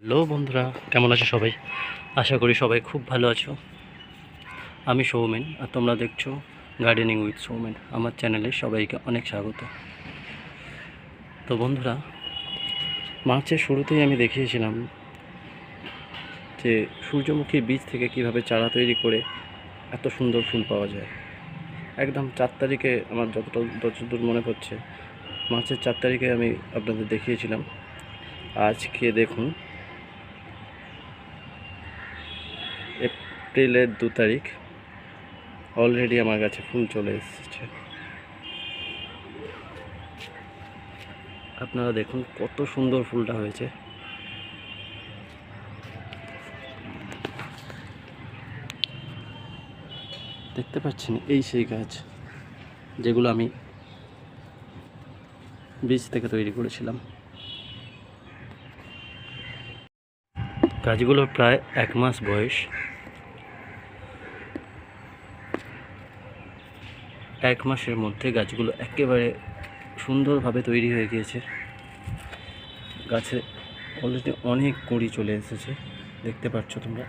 Hello বন্ধুরা, কেমন আছো সবাই? আশা করি সবাই খুব ভালো আছো। আমি সৌমেন, আর তোমরা দেখছো গার্ডেনিং উইথ সৌমেন। আমার চ্যানেলে সবাইকে অনেক স্বাগত। তো বন্ধুরা, মার্চের শুরুতেই আমি দেখিয়েছিলাম যে সূর্যমুখীর বীজ থেকে কিভাবে চারা তৈরি করে এত সুন্দর ফুল পাওয়া যায়। একদম 4 তারিখে, আমার যতদূর মনে পড়ছে, মার্চের 4 তারিখে আমি আপনাদের দেখিয়েছিলাম। আজকে দেখুন এপ্রিলের 2 তারিখ, অলরেডি আমার কাছে ফুল চলে এসেছে। আপনারা দেখুন কত সুন্দর ফুলটা হয়েছে। দেখতে পাচ্ছেন, এই সেই গাছ যেগুলো আমি বীজ থেকে তৈরি করেছিলাম। গাছগুলোর প্রায় 1 মাস বয়স। 1 মাসের মধ্যে গাছগুলো একেবারে সুন্দরভাবে তৈরি হয়ে গিয়েছে। গাছে অলরেডি অনেক কুঁড়ি চলে এসেছে, দেখতে পাচ্ছ তোমরা।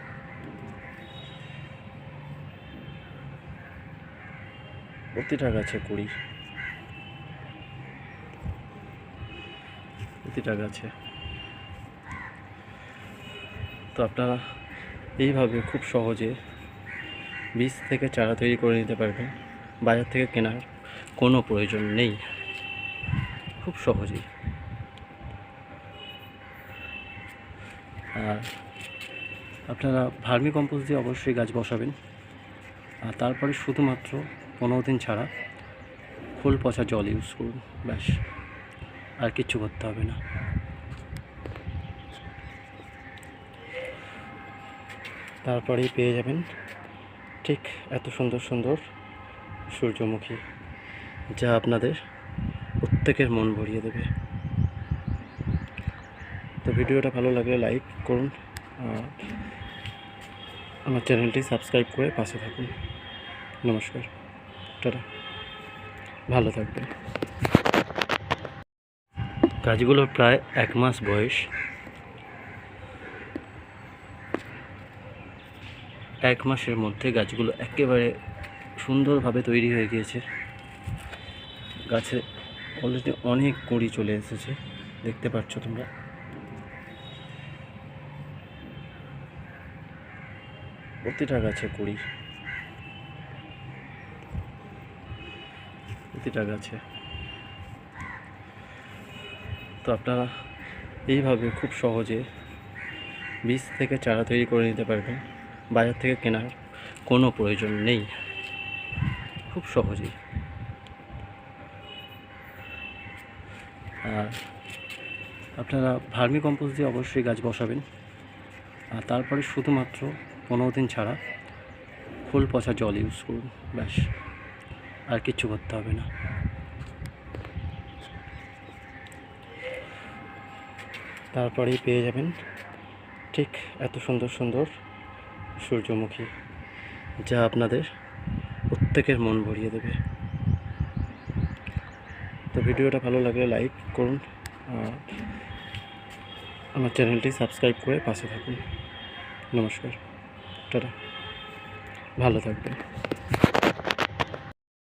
প্রতিটা গাছে কুঁড়ি, প্রতিটা গাছে। তো আপনারা এইভাবে খুব সহজে বীজ থেকে চারা তৈরি করে নিতে পারবেন। বাজার থেকে কেনার কোনো প্রয়োজন নেই, খুব সহজেই। আর আপনারা ভার্মি কম্পোস্ট দিয়ে অবশ্যই গাছ বসাবেন। আর তারপরে শুধুমাত্র 15 দিন ছাড়া খোল পচা জল ইউজ করুন, ব্যাস। আর কিচ্ছু করতে হবে না। তারপরেই পেয়ে যাবেন ঠিক এত সুন্দর সুন্দর সূর্যমুখী, যা আপনাদের প্রত্যেকের মন ভরিয়ে দেবে। তো ভিডিওটা ভালো লাগলে লাইক করুন, আমার চ্যানেলটি সাবস্ক্রাইব করে পাশে থাকুন। নমস্কার, টাটা, ভালো থাকবেন। গাছগুলোর প্রায় 1 মাস বয়স। 1 মাসের মধ্যে গাছগুলো একেবারে সুন্দরভাবে তৈরি হয়ে গিয়েছে। গাছে অলরেডি অনেক কুঁড়ি চলে এসেছে, দেখতে পাচ্ছ তোমরা। প্রতিটা গাছে কুঁড়ি, প্রতিটা গাছে। তো আপনারা এইভাবে খুব সহজে বীজ থেকে চারা তৈরি করে নিতে পারবেন। বাজার থেকে কেনার কোনো প্রয়োজন নেই, খুব সহজেই। আর আপনারা ভার্মি কম্পোস্ট দিয়ে অবশ্যই গাছ বসাবেন। আর তারপরে শুধুমাত্র 15 দিন ছাড়া খোল পচা জল ইউজ করুন, ব্যাস। আর কিচ্ছু করতে হবে না। তারপরেই পেয়ে যাবেন ঠিক এত সুন্দর সুন্দর সূর্যমুখী, যা আপনাদের প্রত্যেকের মন ভরিয়ে দেবে। তো ভিডিওটা ভালো লাগলে লাইক করুন, আমার চ্যানেলটি সাবস্ক্রাইব করে পাশে থাকুন। নমস্কার, টাটা, ভালো থাকবেন।